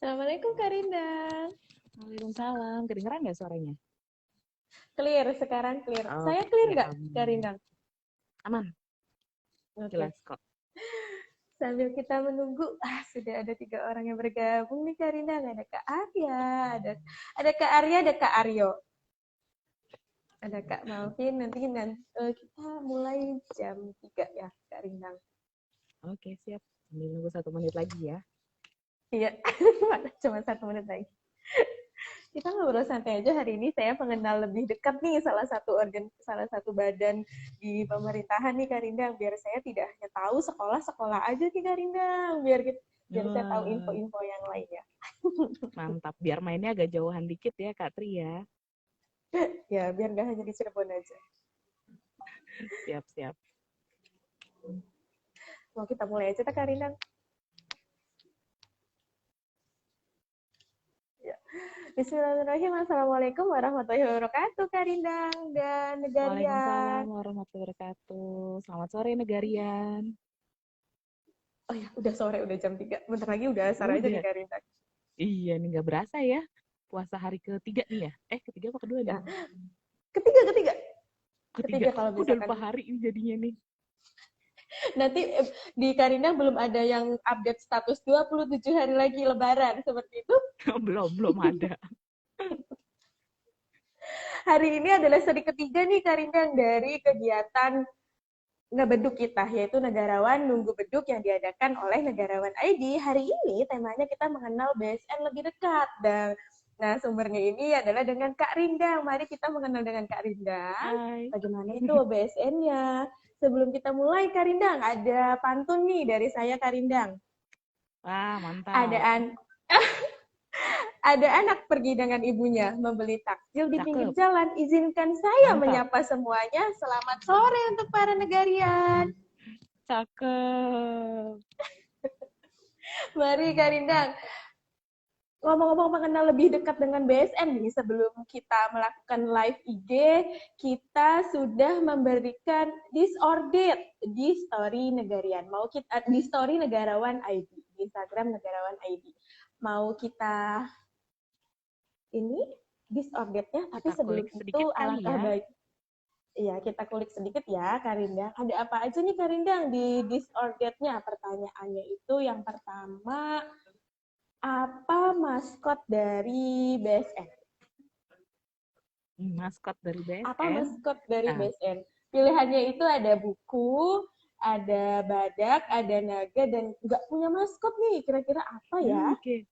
Assalamualaikum Kak Rinda. Waalaikumsalam. Kedengeran nggak suaranya? Clear, sekarang clear. Saya clear Oke, nggak Kak aman. Rinda? Aman, Oke. jelas kok. Sambil kita menunggu, sudah ada 3 orang yang bergabung nih Kak Rinda. Ada Kak Arya, ada Kak Arya, ada Kak Aryo, ada Kak Malvin. Nanti kita mulai jam 3 ya Kak Rinda. Oke, siap. Sambil nunggu 1 menit lagi ya. Iya, cuma 1 menit lagi. Kita ngobrol santai aja hari ini. Saya mengenal lebih dekat nih salah satu badan di pemerintahan nih Kak Rindang. Biar saya tidak hanya tahu sekolah-sekolah aja nih Kak Rindang. Biar saya tahu Wah, info-info yang lainnya. mantap. Biar mainnya agak jauhan dikit ya, Kak Tri ya. Ya, biar nggak hanya di Cirebon aja. Siap, siap. Mau kita mulai aja Kak Rindang? Ya. Bismillahirrahmanirrahim. Assalamualaikum warahmatullahi wabarakatuh Kak Rindang dan Waalaikumsalam Negarian. warahmatullahi wabarakatuh. Selamat sore, Negarian. Oh ya, udah sore, udah jam 3. Bentar lagi udah asar aja nih Udah. Kak Rindang. Iya, nih nggak berasa ya. Puasa hari ketiga nih ya. Ketiga apa kedua nih? Ya, ketiga. Ketiga. Ketiga kalau Udah misalkan lupa hari ini jadinya nih. nanti di Karina belum ada yang update status 27 hari lagi lebaran seperti itu. Belum ada. Hari ini adalah seri ketiga nih Karina dari kegiatan ngebeduk kita, yaitu negarawan nunggu beduk yang diadakan oleh Negarawan ID. Hari ini temanya kita mengenal BSN lebih dekat. Dan nah, sumbernya ini adalah dengan Kak Rindang. Mari kita mengenal dengan Kak Rindang. Hai. Bagaimana itu BSN-nya? Sebelum kita mulai, Kak Rindang, ada pantun nih dari saya, Kak Rindang. Wah, Ada mantap. an Ada anak pergi dengan ibunya membeli takjil di pinggir Cakep. jalan. Izinkan saya Mantap. menyapa semuanya. Selamat sore untuk para negarian. Cakep. Mari Kak Rindang. Ngomong-ngomong mengenal lebih dekat dengan BSN nih, sebelum kita melakukan live IG, kita sudah memberikan disordered di story negarian. Mau kita di story negarawan ID, di Instagram negarawan ID. Mau kita ini disorderednya, tapi Kita sebelum kulik itu sedikit kali alangkah ya. baik. Iya, kita kulik sedikit ya, Karindang. Ada apa aja nih, Karindang, di disorderednya? Pertanyaannya itu yang pertama, apa maskot dari BSN? Maskot dari Apa BSN. maskot dari Ah, BSN? Pilihannya itu ada buku, ada badak, ada naga, dan nggak punya maskot nih. Kira-kira apa ya? Oke.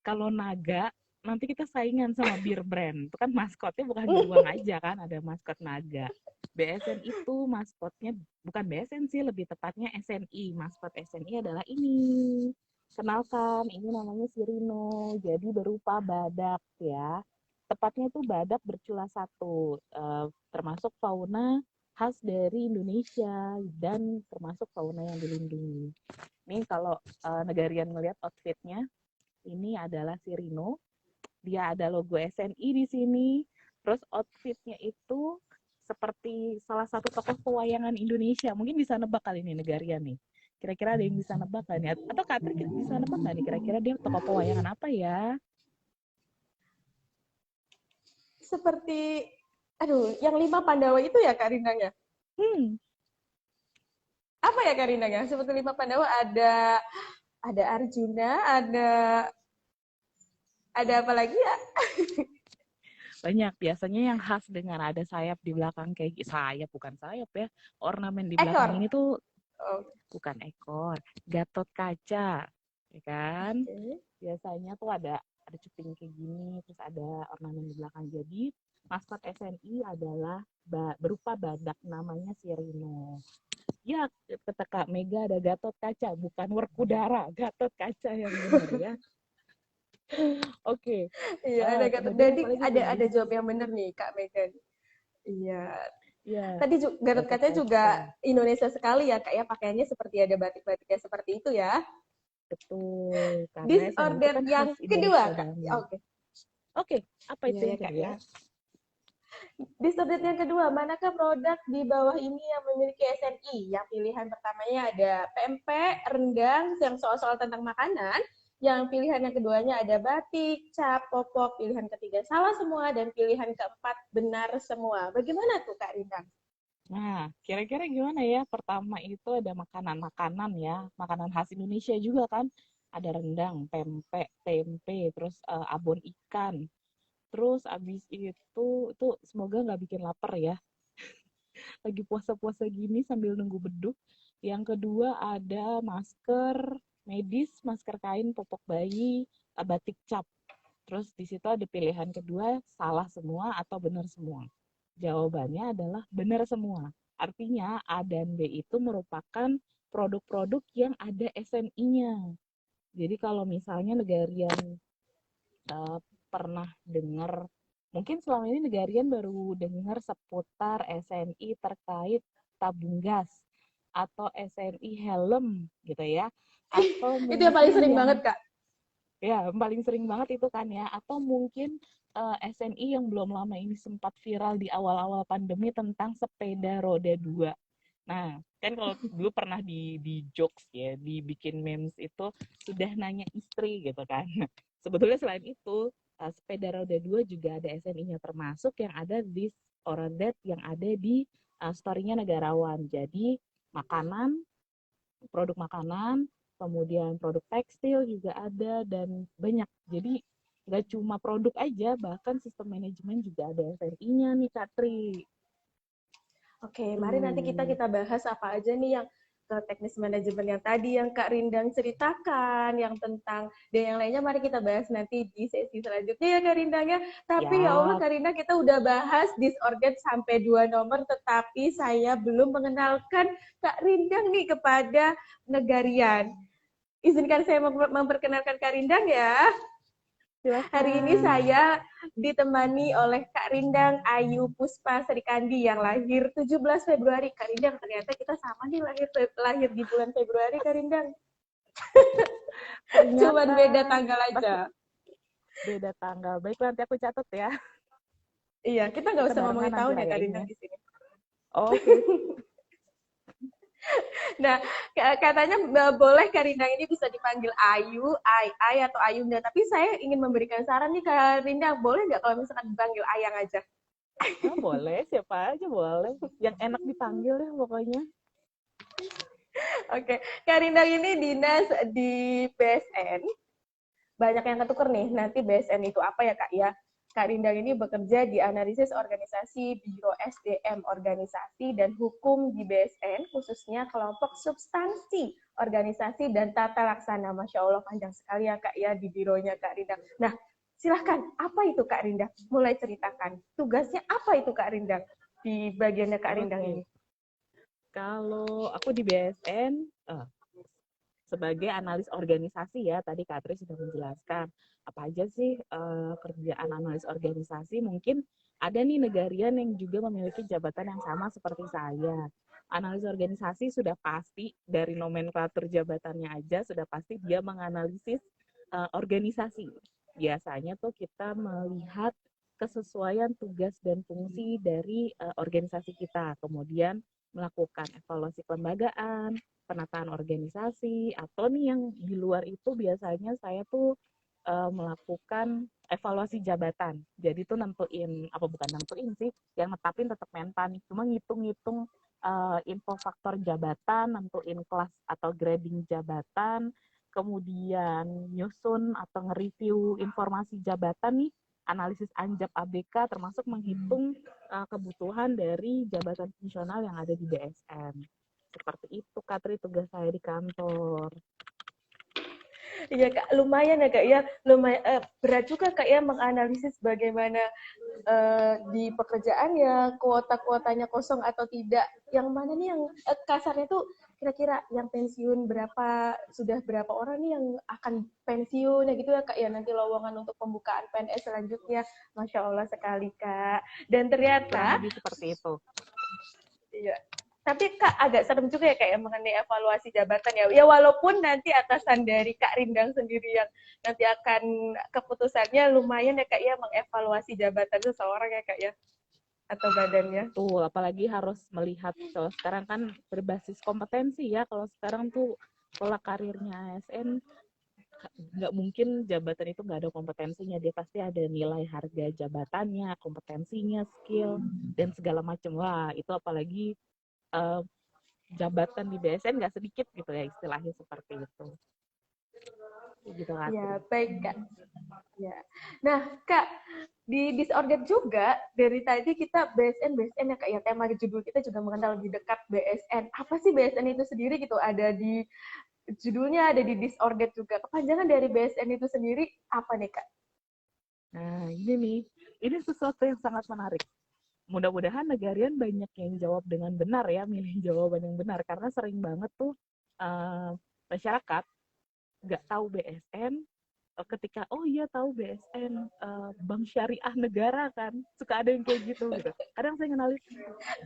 Kalau naga, nanti kita saingan sama Beer Brand. Itu kan maskotnya bukan beruang aja kan, ada maskot naga. BSN itu maskotnya bukan BSN sih, lebih tepatnya SNI. Maskot SNI adalah ini. Kenalkan, ini namanya Sirino. Jadi berupa badak ya. Tepatnya itu badak bercula satu, termasuk fauna khas dari Indonesia dan termasuk fauna yang dilindungi. Ini kalau negarian ngelihat outfitnya, ini adalah si Rino. Dia ada logo SNI di sini. Terus outfitnya itu seperti salah satu tokoh pewayangan Indonesia. Mungkin bisa nebak kali ini negarian nih. Kira-kira ada yang bisa nebak gak nih? Atau Katri bisa nebak gak nih? Kira-kira dia tokoh pewayangan apa ya? Seperti, aduh, yang 5 Pandawa itu ya, Kak Rindang ya? Hmm, Apa ya, Kak Rindang ya? Seperti 5 Pandawa ada Arjuna, ada apa lagi ya? banyak. Biasanya yang khas dengan ada sayap di belakang kayak sayap, bukan sayap ya. Ornamen di belakang Ekor. ini tuh Oh, bukan ekor, Gatot kaca, ya kan? okay. Biasanya tuh ada cuping kayak gini, terus ada ornamen di belakang. Jadi maskot SNI adalah berupa badak, namanya Sirino. Ya, kata Kak Mega ada Gatot kaca, bukan Werkudara, Gatot kaca yang benar ya. Oke, Iya, ada Gatot. kemudian Jadi apalagi tuh ada nih? jawab yang benar nih, Kak Megan. Iya. Ya, Tadi Gatot Gatot Kaca juga kaca, Indonesia sekali ya, Kak ya. Pakaiannya seperti ada batik-batiknya seperti itu ya. betul. Karena SNI itu Disordered kan khas yang Indonesia kedua, Kak. banget. Oke. Oke, apa Iya itu ya, yang Kak kedua? ya. Disordered yang kedua, manakah produk di bawah ini yang memiliki SNI? Yang pilihan pertamanya ada pempek, rendang, yang soal-soal tentang makanan. yang pilihan yang keduanya ada batik, cap, popok, pilihan ketiga salah semua, dan pilihan keempat benar semua. Bagaimana tuh Kak Rindang? Nah, kira-kira gimana ya? Pertama itu ada makanan-makanan ya, makanan khas Indonesia juga kan. Ada rendang, pempek, tempe, terus abon ikan. Terus abis itu semoga nggak bikin lapar ya. Lagi puasa-puasa gini sambil nunggu beduk. Yang kedua ada masker medis, masker kain, popok bayi, batik cap. Terus di situ ada pilihan kedua, salah semua atau benar semua. Jawabannya adalah benar semua. Artinya A dan B itu merupakan produk-produk yang ada SNI-nya. Jadi kalau misalnya Negarian uh, pernah dengar, mungkin selama ini Negarian baru dengar seputar SNI terkait tabung gas atau SNI helm gitu ya. Atau Itu yang paling mungkin sering yang banget Kak. ya paling sering banget itu kan ya. Atau mungkin SNI yang belum lama ini sempat viral di awal-awal pandemi tentang sepeda roda 2. Nah, kan kalau dulu pernah di jokes ya, dibikin memes itu sudah nanya istri gitu kan. Sebetulnya selain itu, sepeda roda 2 juga ada SNI-nya termasuk yang ada di Oradet yang ada di story-nya Negarawan. Jadi, makanan, produk makanan, kemudian produk tekstil juga ada dan banyak. Jadi, nggak cuma produk aja, bahkan sistem manajemen juga ada SNI-nya nih, Katri. Oke, mari nanti kita bahas apa aja nih yang teknis manajemen yang tadi yang Kak Rindang ceritakan, yang tentang dan yang lainnya mari kita bahas nanti di sesi selanjutnya ya Kak Rindang ya. Tapi ya Allah Ya, Kak Rindang, kita udah bahas disorgan sampai 2 nomor, tetapi saya belum mengenalkan Kak Rindang nih kepada Negarian. Izinkan saya memperkenalkan Kak Rindang ya. Hari ini silakan. saya ditemani oleh Kak Rindang Ayu Puspa Serikandi yang lahir 17 Februari. Kak Rindang, ternyata kita sama nih lahir di bulan Februari, Kak Rindang. Cuman Ternyata beda tanggal pas aja. beda tanggal. Baik, nanti aku catat ya. Iya, kita nggak Kita usah barengan ngomongin nanti tahun ya, Kak Rindang rayainnya. di sini. Oh, oke. Nah, katanya boleh Kak Rindang ini bisa dipanggil Ayu, Ai atau Ayunda. Tapi saya ingin memberikan saran nih Kak Rindang, boleh nggak kalau misalkan dipanggil Ayang aja? Ah, boleh, siapa aja boleh. Yang enak dipanggil ya pokoknya. Oke, Kak Rindang ini dinas di BSN. Banyak yang ketuker nih, nanti BSN itu apa ya Kak ya? Kak Rindang ini bekerja di analisis organisasi Biro SDM Organisasi dan Hukum di BSN, khususnya kelompok substansi organisasi dan tata laksana. Masya Allah, panjang sekali ya Kak ya di bironya Kak Rindang. Nah, silahkan, apa itu Kak Rindang? Mulai ceritakan. Tugasnya apa itu Kak Rindang di bagiannya Kak Rindang ini? Oke. Kalau aku di BSN, sebagai analis organisasi ya, tadi Katri sudah menjelaskan apa aja sih kerjaan analis organisasi. Mungkin ada nih Negarian yang juga memiliki jabatan yang sama seperti saya. Analis organisasi sudah pasti dari nomenklatur jabatannya aja sudah pasti dia menganalisis organisasi. Biasanya tuh kita melihat kesesuaian tugas dan fungsi dari organisasi kita, kemudian melakukan evaluasi kelembagaan, penataan organisasi, atau nih yang di luar itu biasanya saya tuh melakukan evaluasi jabatan. Jadi tuh nentuin, apa bukan nentuin sih, yang netapin tetap mentan, cuma ngitung-ngitung info faktor jabatan, nentuin kelas atau grading jabatan, kemudian nyusun atau nge-review informasi jabatan nih, analisis anjab ABK, termasuk menghitung kebutuhan dari jabatan fungsional yang ada di BSN. Seperti itu, Katri, tugas saya di kantor. Iya Kak, lumayan ya Kak ya, lumayan berat juga Kak ya menganalisis bagaimana di pekerjaannya kuota-kuotanya kosong atau tidak. Yang mana nih yang kasarnya tuh kira-kira yang pensiun berapa, sudah berapa orang nih yang akan pensiun ya gitu ya Kak ya, nanti lowongan untuk pembukaan PNS selanjutnya. Masya Allah sekali Kak. Dan Kurang ternyata lebih seperti itu. iya. Tapi Kak agak serem juga ya Kak ya mengenai evaluasi jabatan ya. Ya walaupun nanti atasan dari Kak Rindang sendiri yang nanti akan keputusannya lumayan ya Kak ya mengevaluasi jabatan seseorang ya Kak ya atau badannya. Tuh, apalagi harus melihat kalau sekarang kan berbasis kompetensi ya. Kalau sekarang tuh pola karirnya ASN nggak mungkin jabatan itu nggak ada kompetensinya, dia pasti ada nilai harga jabatannya, kompetensinya, skill dan segala macam. Wah itu apalagi uh, jabatan di BSN nggak sedikit gitu ya, istilahnya seperti itu gitu Ya, Katri. baik Kak. Ya. Nah, Kak, di disorder juga dari tadi kita BSN ya Kak, ya tema judul kita juga mengenal lebih dekat BSN. Apa sih BSN itu sendiri gitu? Ada di judulnya, ada di disorder juga. Kepanjangan dari BSN itu sendiri apa nih Kak? Nah ini nih, ini sesuatu yang sangat menarik. Mudah-mudahan negarian banyak yang jawab dengan benar ya, milih jawaban yang benar, karena sering banget tuh uh, masyarakat nggak tahu BSN ketika oh iya tahu BSN Bank Syariah Negara kan, suka ada yang kayak gitu. Kadang saya kenalin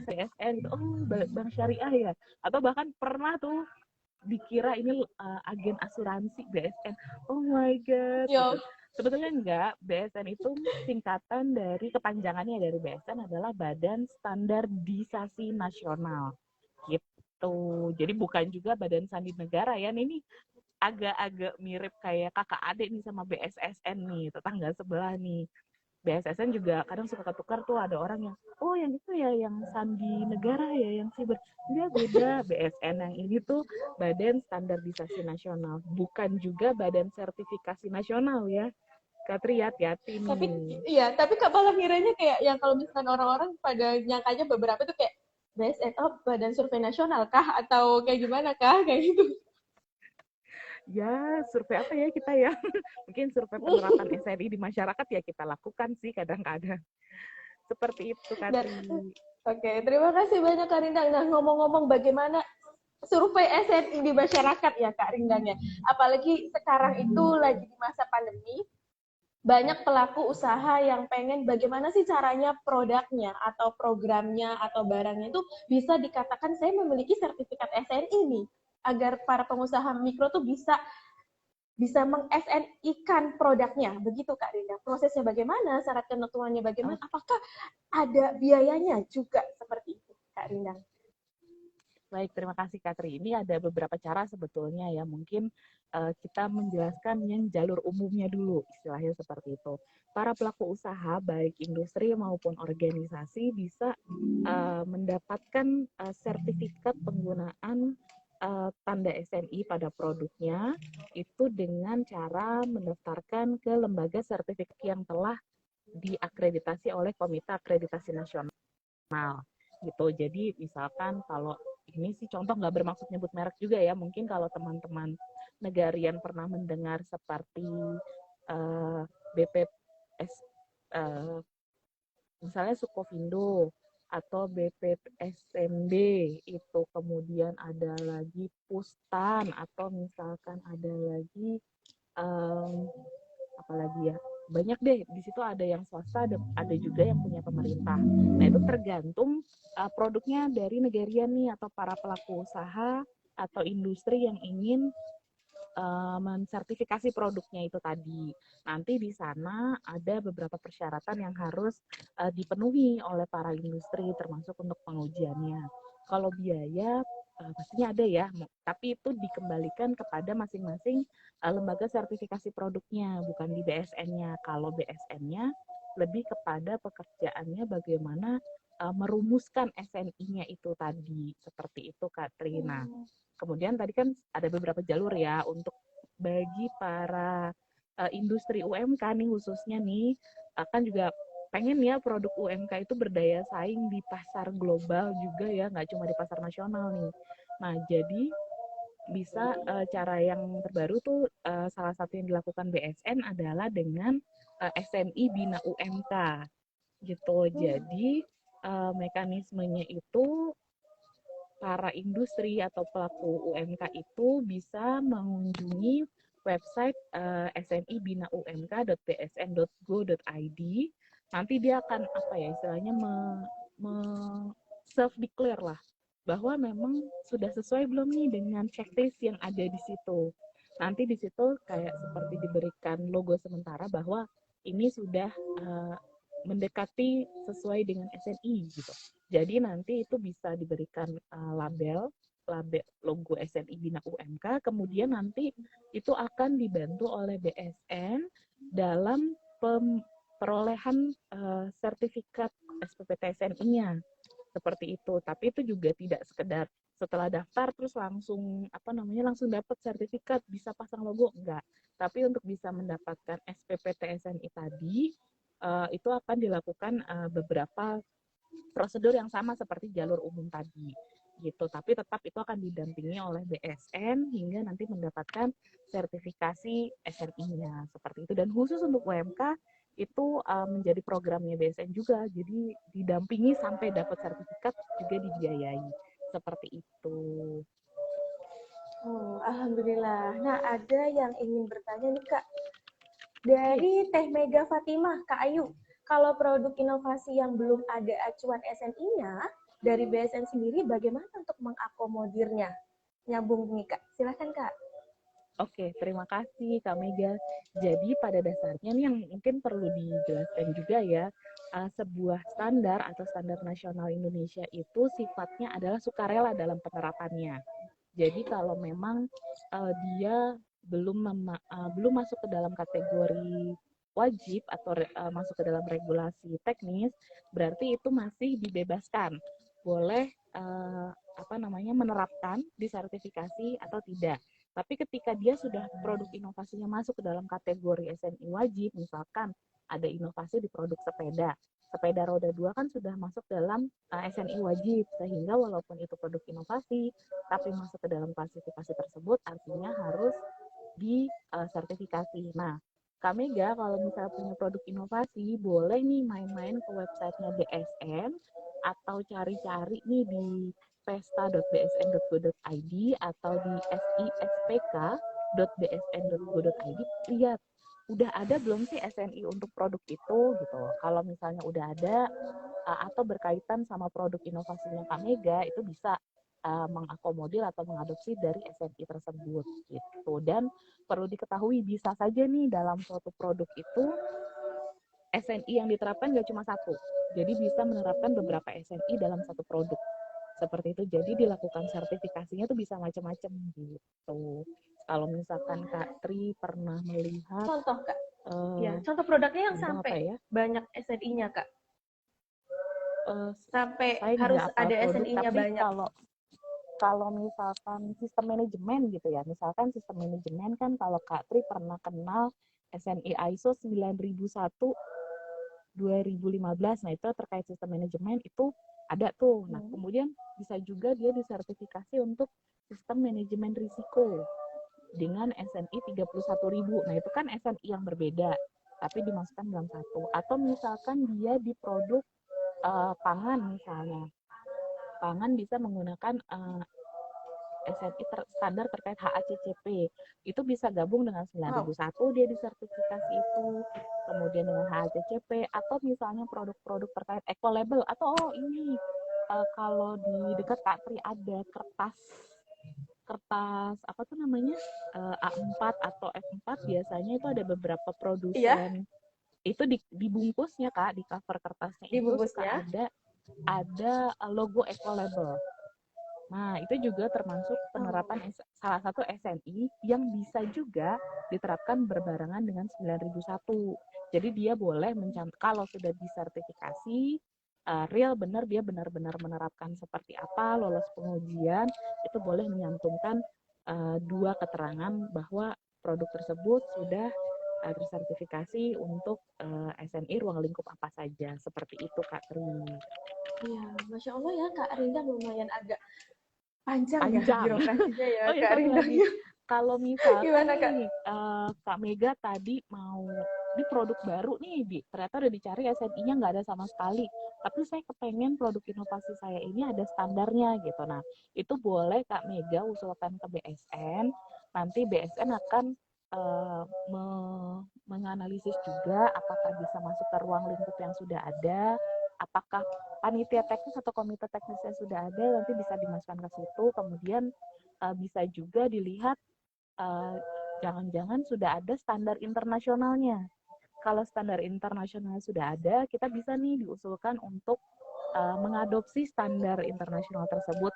BSN gitu, oh Bank Syariah ya, atau bahkan pernah tuh dikira ini agen asuransi BSN. Oh my god gitu. Yo. Sebetulnya enggak, BSN itu singkatan dari kepanjangannya dari BSN adalah Badan Standarisasi Nasional gitu. Jadi bukan juga Badan Sandi Negara ya. Ini agak-agak mirip kayak kakak adik nih sama BSSN nih, tetangga sebelah nih. BSSN juga kadang suka ketukar tuh, ada orang yang oh yang itu ya yang sandi negara ya, yang siber. Enggak, beda. BSN yang ini tuh Badan Standarisasi Nasional, bukan juga Badan Sertifikasi Nasional ya. Katri, hati-hati Tapi nih. iya, tapi Kak malah ngiranya kayak yang kalau misalkan orang-orang pada nyangkanya beberapa tuh kayak BSN, oh Badan Survei Nasional kah? Atau kayak gimana kah? Kayak gitu. Ya, survei apa ya kita ya? Mungkin survei penerapan SNI di masyarakat ya kita lakukan sih kadang-kadang. Seperti itu, Dan Katri. oke, terima kasih banyak Kak Rindang. Nah, ngomong-ngomong bagaimana survei SNI di masyarakat ya Kak Rindang ya. Apalagi sekarang itu lagi di masa pandemi, banyak pelaku usaha yang pengen bagaimana sih caranya produknya atau programnya atau barangnya itu bisa dikatakan saya memiliki sertifikat SNI nih, agar para pengusaha mikro tuh bisa bisa meng-SNI-kan produknya. Begitu Kak Rinda. Prosesnya bagaimana? Syarat ketentuannya bagaimana? Apakah ada biayanya juga seperti itu Kak Rinda? Baik, terima kasih Katri. Ini ada beberapa cara sebetulnya ya. Mungkin kita menjelaskan yang jalur umumnya dulu, istilahnya seperti itu. Para pelaku usaha, baik industri maupun organisasi, bisa mendapatkan sertifikat penggunaan tanda SNI pada produknya itu dengan cara mendaftarkan ke lembaga sertifikat yang telah diakreditasi oleh Komite Akreditasi Nasional gitu. Jadi misalkan kalau ini sih contoh, nggak bermaksud nyebut merek juga ya, mungkin kalau teman-teman negarian pernah mendengar seperti BPS misalnya Sukovindo atau BPSMB itu, kemudian ada lagi Pustan, atau misalkan ada lagi apalagi ya, banyak deh di situ, ada yang swasta, ada juga yang punya pemerintah. Nah itu tergantung produknya dari negarian nih, atau para pelaku usaha atau industri yang ingin mensertifikasi produknya itu tadi. Nanti di sana ada beberapa persyaratan yang harus dipenuhi oleh para industri, termasuk untuk pengujiannya. Kalau biaya pastinya ada ya, tapi itu dikembalikan kepada masing-masing lembaga sertifikasi produknya, bukan di BSN-nya. Kalau BSN-nya lebih kepada pekerjaannya bagaimana merumuskan SNI-nya itu tadi, seperti itu Katrina. Kemudian tadi kan ada beberapa jalur ya untuk bagi para industri UMK nih khususnya nih, kan juga pengen ya produk UMK itu berdaya saing di pasar global juga ya, nggak cuma di pasar nasional nih. Nah jadi bisa cara yang terbaru tuh salah satu yang dilakukan BSN adalah dengan SNI Bina UMK gitu. Jadi mekanismenya itu para industri atau pelaku UMK itu bisa mengunjungi website snibinaumk.bsn.go.id. Nanti dia akan apa ya istilahnya self declare lah bahwa memang sudah sesuai belum nih dengan checklist yang ada di situ. Nanti di situ kayak seperti diberikan logo sementara bahwa ini sudah mendekati sesuai dengan SNI gitu. Jadi nanti itu bisa diberikan label logo SNI Bina UMK, kemudian nanti itu akan dibantu oleh BSN dalam perolehan sertifikat SPPT SNI-nya seperti itu. Tapi itu juga tidak sekedar setelah daftar terus langsung langsung dapat sertifikat bisa pasang logo, enggak. Tapi untuk bisa mendapatkan SPPT SNI tadi itu akan dilakukan beberapa prosedur yang sama seperti jalur umum tadi gitu, tapi tetap itu akan didampingi oleh BSN hingga nanti mendapatkan sertifikasi SNI-nya seperti itu. Dan khusus untuk UMK itu menjadi programnya BSN juga, jadi didampingi sampai dapat sertifikat juga dibiayai seperti itu. Oh, alhamdulillah. Nah, ada yang ingin bertanya nih Kak, dari Teh Mega Fatimah, Kak Ayu. Kalau produk inovasi yang belum ada acuan SNI-nya, dari BSN sendiri bagaimana untuk mengakomodirnya? Nyambung nih Kak, silakan Kak. Oke, terima kasih Kak Mega. Jadi pada dasarnya nih yang mungkin perlu dijelaskan juga ya, sebuah standar atau standar nasional Indonesia itu sifatnya adalah sukarela dalam penerapannya. Jadi kalau memang dia belum masuk ke dalam kategori wajib atau masuk ke dalam regulasi teknis, berarti itu masih dibebaskan, boleh menerapkan di sertifikasi atau tidak. Tapi ketika dia sudah produk inovasinya masuk ke dalam kategori SNI wajib, misalkan ada inovasi di produk sepeda roda 2 kan sudah masuk dalam SNI wajib, sehingga walaupun itu produk inovasi, tapi masuk ke dalam klasifikasi tersebut, artinya harus disertifikasi. Nah, Kak Mega kalau misalnya punya produk inovasi, boleh nih main-main ke websitenya BSN, atau cari-cari nih di pesta.bsn.go.id atau di sispk.bsn.go.id, lihat udah ada belum sih SNI untuk produk itu gitu. Kalau misalnya udah ada atau berkaitan sama produk inovasinya Kak Mega, itu bisa mengakomodir atau mengadopsi dari SNI tersebut gitu. Dan perlu diketahui bisa saja nih dalam suatu produk itu SNI yang diterapkan nggak cuma satu, jadi bisa menerapkan beberapa SNI dalam satu produk seperti itu. Jadi dilakukan sertifikasinya tuh bisa macam-macam gitu. Kalau misalkan Kak Tri pernah melihat contoh Kak, contoh produknya yang sampai banyak SNI-nya Kak. Sampai harus ada SNI-nya banyak. Kalau misalkan sistem manajemen gitu ya, misalkan sistem manajemen kan kalau Kak Tri pernah kenal SNI ISO 9001 2015, nah itu terkait sistem manajemen itu ada tuh. Nah kemudian bisa juga dia disertifikasi untuk sistem manajemen risiko dengan SNI 31.000. Nah itu kan SNI yang berbeda, tapi dimasukkan dalam satu. Atau misalkan dia di produk pangan misalnya, pangan bisa menggunakan SNI standar terkait HACCP, itu bisa gabung dengan 9001 dia disertifikasi itu, kemudian dengan HACCP, atau misalnya produk-produk terkait eco-label, atau ini kalau di dekat Kak Tri ada kertas apa tuh namanya A4 atau F4, biasanya itu ada beberapa produsen itu dibungkusnya Kak, di cover kertasnya itu suka ada logo eco-label. Nah, itu juga termasuk penerapan salah satu SNI yang bisa juga diterapkan berbarengan dengan 9001. Jadi dia boleh kalau sudah disertifikasi real benar, dia benar-benar menerapkan seperti apa, lolos pengujian, itu boleh menyantumkan dua keterangan bahwa produk tersebut sudah tersertifikasi untuk SNI ruang lingkup apa saja. Seperti itu Kak Tri. Iya, Masya Allah ya Kak Rinda, lumayan agak panjang. Ya birokrasinya ya Kak Rinda. Kalau misalkan nih Kak Mega tadi mau di produk baru nih, ternyata udah dicari SNI-nya nggak ada sama sekali, tapi saya kepengen produk inovasi saya ini ada standarnya gitu. Nah itu boleh Kak Mega usulkan ke BSN, nanti BSN akan menganalisis juga apakah bisa masuk ke ruang lingkup yang sudah ada, apakah panitia teknis atau komite teknisnya sudah ada, nanti bisa dimasukkan ke situ. Kemudian bisa juga dilihat jangan-jangan sudah ada standar internasionalnya. Kalau standar internasional sudah ada, kita bisa nih diusulkan untuk mengadopsi standar internasional tersebut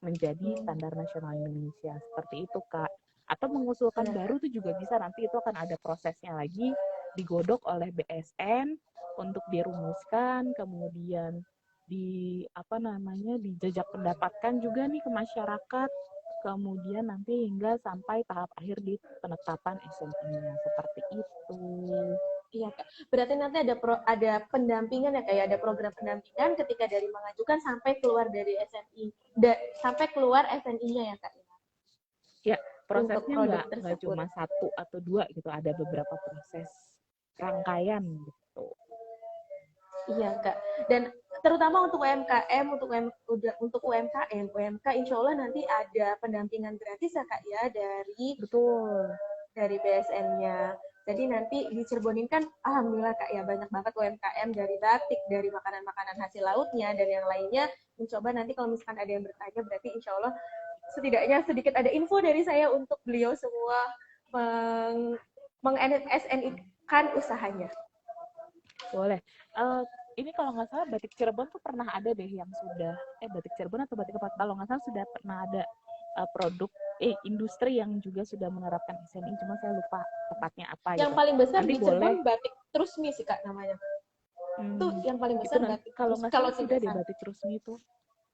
menjadi standar nasional Indonesia. Seperti itu, Kak. Atau mengusulkan baru itu juga bisa, nanti itu akan ada prosesnya lagi, digodok oleh BSN untuk dirumuskan, kemudian dijajak pendapatkan juga nih ke masyarakat, kemudian nanti hingga sampai tahap akhir di penetapan SNI-nya seperti itu. Iya Kak. Berarti nanti ada pendampingan ya kayak ada program pendampingan ketika dari mengajukan sampai keluar dari SNI, sampai keluar SNI-nya ya Kak. Ya, Untuk prosesnya produk nggak tersebut. cuma 1 atau 2 gitu, ada beberapa proses rangkaian gitu. Iya Kak. Dan terutama untuk UMKM, untuk UMKM, UMK insya Allah nanti ada pendampingan gratis ya Kak ya Betul. dari BSN-nya. Jadi nanti di Cirebon ini kan alhamdulillah Kak ya banyak banget UMKM dari batik, dari makanan-makanan hasil lautnya dan yang lainnya. Mencoba nanti kalau misalkan ada yang bertanya berarti insya Allah setidaknya sedikit ada info dari saya untuk beliau semua meng-SNI-kan usahanya. Boleh. Ini kalau nggak salah batik Cirebon tuh pernah ada deh yang sudah batik Cirebon atau batik apa, kalau nggak salah sudah pernah ada produk industri yang juga sudah menerapkan SNI, cuma saya lupa tepatnya apa yang gitu. paling besar Nanti di Cirebon batik Trusmi sih Kak namanya. Itu yang paling besar itu batik kalau Trusmi. nggak salah sudah deh batik Trusmi itu,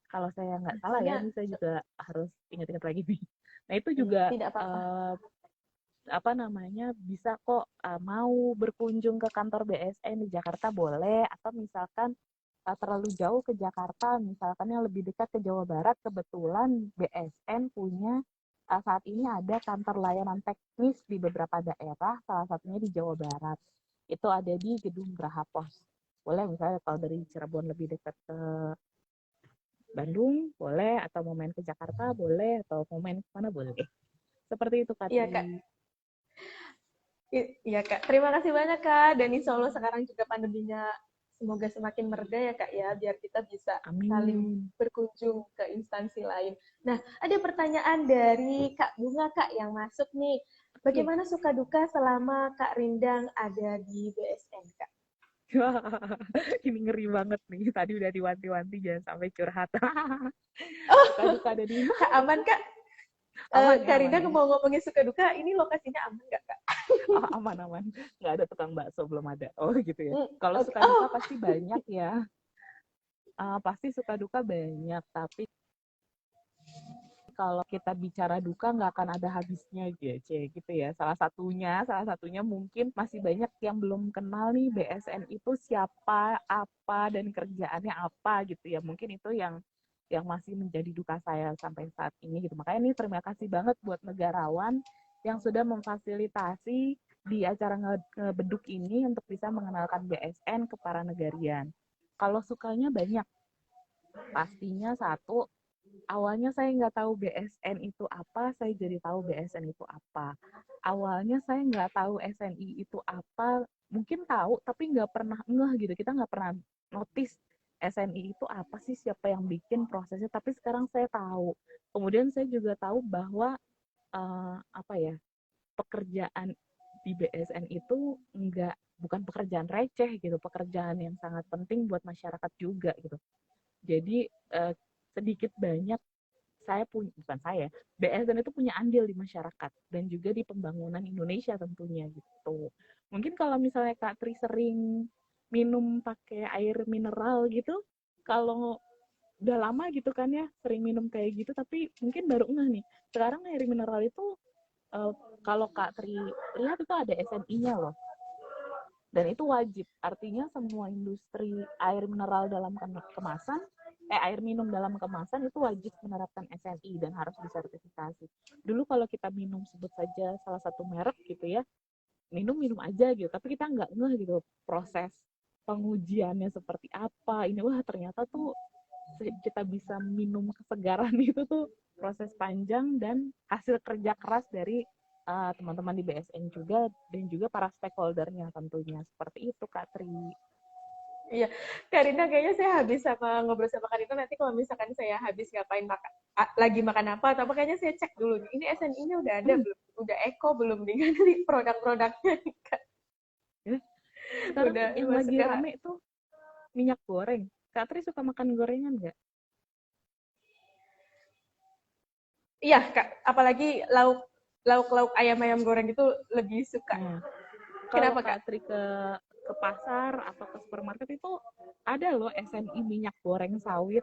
kalau saya nggak salah ya, ini saya juga harus ingat-ingat lagi nih. Nah itu juga tidak apa-apa. Bisa kok, mau berkunjung ke kantor BSN di Jakarta boleh, atau misalkan terlalu jauh ke Jakarta, misalkan yang lebih dekat ke Jawa Barat, kebetulan BSN punya saat ini ada kantor layanan teknis di beberapa daerah, salah satunya di Jawa Barat. Itu ada di Gedung Graha Pos. Boleh misalnya kalau dari Cirebon lebih dekat ke Bandung, boleh, atau mau main ke Jakarta, boleh, atau mau main ke mana, boleh. Seperti itu, Kak. Iya, Kak. Iya, Kak. Terima kasih banyak, Kak. Dan insya Allah sekarang juga pandeminya semoga semakin mereda ya, Kak, ya. Biar kita bisa saling berkunjung ke instansi lain. Nah, ada pertanyaan dari Kak Bunga, Kak, yang masuk nih. Bagaimana suka duka selama Kak Rindang ada di BSN, Kak? Ini ngeri banget nih. Tadi udah diwanti-wanti jangan sampai curhat. Suka duka ada di mana? Kak, aman, Kak? Kak Rindang mau ngomongin suka duka, ini lokasinya aman nggak, Kak? Oh, aman. Nggak ada tukang bakso, belum ada. Oh, gitu ya. Kalau suka duka pasti banyak ya. Pasti suka duka banyak, tapi kalau kita bicara duka nggak akan ada habisnya gitu ya. Salah satunya mungkin masih banyak yang belum kenal nih BSN itu siapa, apa, dan kerjaannya apa gitu ya. Mungkin itu yang masih menjadi duka saya sampai saat ini gitu. Makanya ini terima kasih banget buat negarawan yang sudah memfasilitasi di acara ngebeduk ini untuk bisa mengenalkan BSN ke para negarian. Kalau sukanya banyak, pastinya satu, awalnya saya nggak tahu BSN itu apa, saya jadi tahu BSN itu apa. Awalnya saya nggak tahu SNI itu apa, mungkin tahu tapi nggak pernah ngeh gitu. Kita nggak pernah notice SNI itu apa sih, siapa yang bikin prosesnya. Tapi sekarang saya tahu. Kemudian saya juga tahu bahwa pekerjaan di BSN itu bukan pekerjaan receh gitu, pekerjaan yang sangat penting buat masyarakat juga gitu. Jadi sedikit banyak BSN itu punya andil di masyarakat dan juga di pembangunan Indonesia tentunya gitu. Mungkin kalau misalnya Kak Tri sering minum pakai air mineral gitu, kalau udah lama gitu kan ya sering minum kayak gitu, tapi mungkin baru ngeh nih, sekarang air mineral itu kalau Kak Tri lihat itu ada SNI-nya loh. Dan itu wajib, artinya semua industri air mineral dalam kemasan, air minum dalam kemasan itu wajib menerapkan SNI dan harus disertifikasi. Dulu kalau kita minum sebut saja salah satu merek gitu ya, minum aja gitu, tapi kita nggak ngeh gitu proses pengujiannya seperti apa. Ini wah ternyata tuh kita bisa minum kesegaran itu tuh proses panjang dan hasil kerja keras dari teman-teman di BSN juga dan juga para stakeholdernya tentunya. Seperti itu, Kak Tri. Iya, Karina kayaknya saya habis sama ngobrol sama Karina, nanti kalau misalkan saya habis ngapain lagi makan apa atau kayaknya saya cek dulu nih. Ini SNI-nya udah ada belum? Udah eko belum nih produk-produknya nih, Kak. Sekarang udah, yang lagi rame tuh minyak goreng. Kak Tri suka makan gorengan nggak? Iya Kak, apalagi lauk ayam goreng itu lebih suka. Nah, kalau Kenapa Kak? Kak Tri ke pasar atau ke supermarket itu ada loh SNI minyak goreng sawit.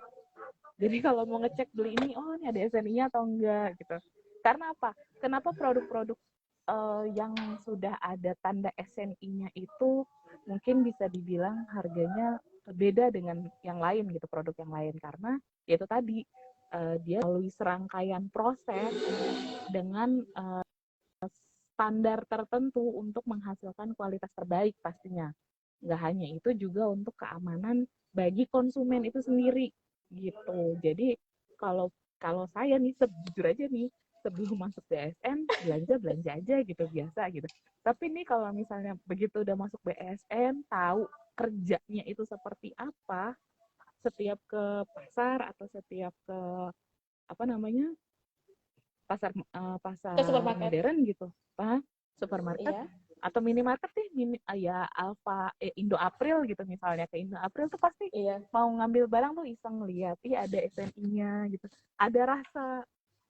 Jadi kalau mau ngecek beli ini, oh ini ada SNI-nya atau enggak gitu. Karena apa? Kenapa produk-produk yang sudah ada tanda SNI-nya itu mungkin bisa dibilang harganya beda dengan yang lain gitu, produk yang lain, karena itu tadi dia melalui serangkaian proses dengan standar tertentu untuk menghasilkan kualitas terbaik pastinya. Nggak hanya itu, juga untuk keamanan bagi konsumen itu sendiri gitu. Jadi kalau kalau saya nih jujur aja nih, sebelum masuk BSN belanja aja gitu, biasa gitu. Tapi nih kalau misalnya begitu udah masuk BSN, tahu kerjanya itu seperti apa, setiap ke pasar atau setiap ke apa namanya, Ke pasar supermarket. modern gitu, Pak, supermarket Iya. atau minimarket deh, ya Alfa, Indo April gitu, misalnya ke Indo April tuh pasti Iya. mau ngambil barang tuh iseng lihat, ada SNI-nya gitu, ada rasa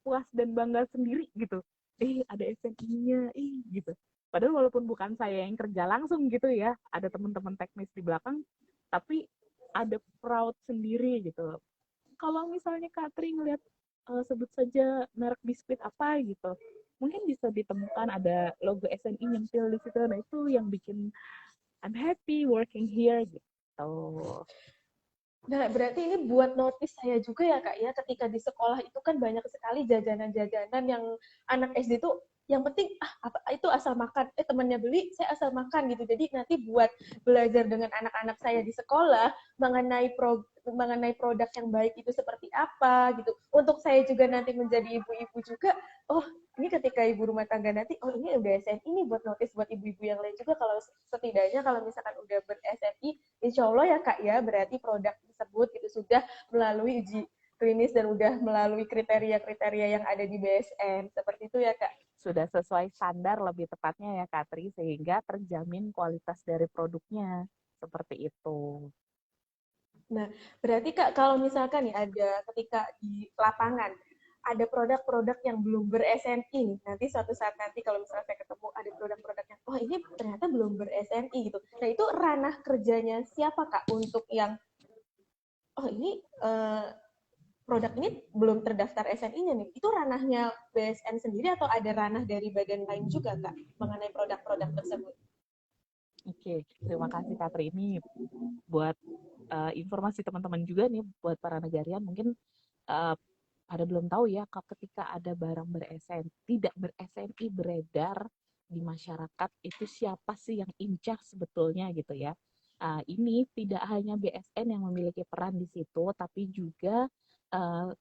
puas dan bangga sendiri gitu, ada SNI-nya, gitu. Padahal walaupun bukan saya yang kerja langsung gitu ya, ada teman-teman teknis di belakang, tapi ada proud sendiri gitu. Kalau misalnya Katri ngelihat sebut saja merek biskuit apa gitu, mungkin bisa ditemukan ada logo SNI nyempil di situ. Nah itu yang bikin I'm happy working here gitu. Nah, berarti ini buat notice saya juga ya Kak ya, ketika di sekolah itu kan banyak sekali jajanan-jajanan yang anak SD tuh yang penting apa itu asal makan, temannya beli saya asal makan gitu. Jadi nanti buat belajar dengan anak-anak saya di sekolah mengenai produk yang baik itu seperti apa gitu. Untuk saya juga nanti menjadi ibu-ibu juga, oh ini ketika ibu rumah tangga nanti, oh ini udah SNI, ini buat notice buat ibu-ibu yang lain juga, kalau setidaknya kalau misalkan udah ber-SNI, insya Allah ya Kak ya, berarti produk tersebut itu sudah melalui uji klinis dan udah melalui kriteria-kriteria yang ada di BSN. Seperti itu ya Kak? Sudah sesuai standar lebih tepatnya ya Katri, sehingga terjamin kualitas dari produknya seperti itu. Nah, berarti Kak, kalau misalkan nih ada ketika di lapangan, ada produk-produk yang belum ber-SNI nih, nanti suatu saat nanti kalau misalnya saya ketemu ada produk-produk yang, oh ini ternyata belum ber-SNI gitu. Nah, itu ranah kerjanya siapa Kak untuk yang, oh ini produk ini belum terdaftar SNI-nya nih, itu ranahnya BSN sendiri atau ada ranah dari badan lain juga Kak mengenai produk-produk tersebut? Oke, terima kasih Katri. Ini buat informasi teman-teman juga nih, buat para negarian mungkin uh, ada belum tahu ya, ketika ada barang tidak ber-SNI beredar di masyarakat, itu siapa sih yang incah sebetulnya gitu ya. Ini tidak hanya BSN yang memiliki peran di situ, tapi juga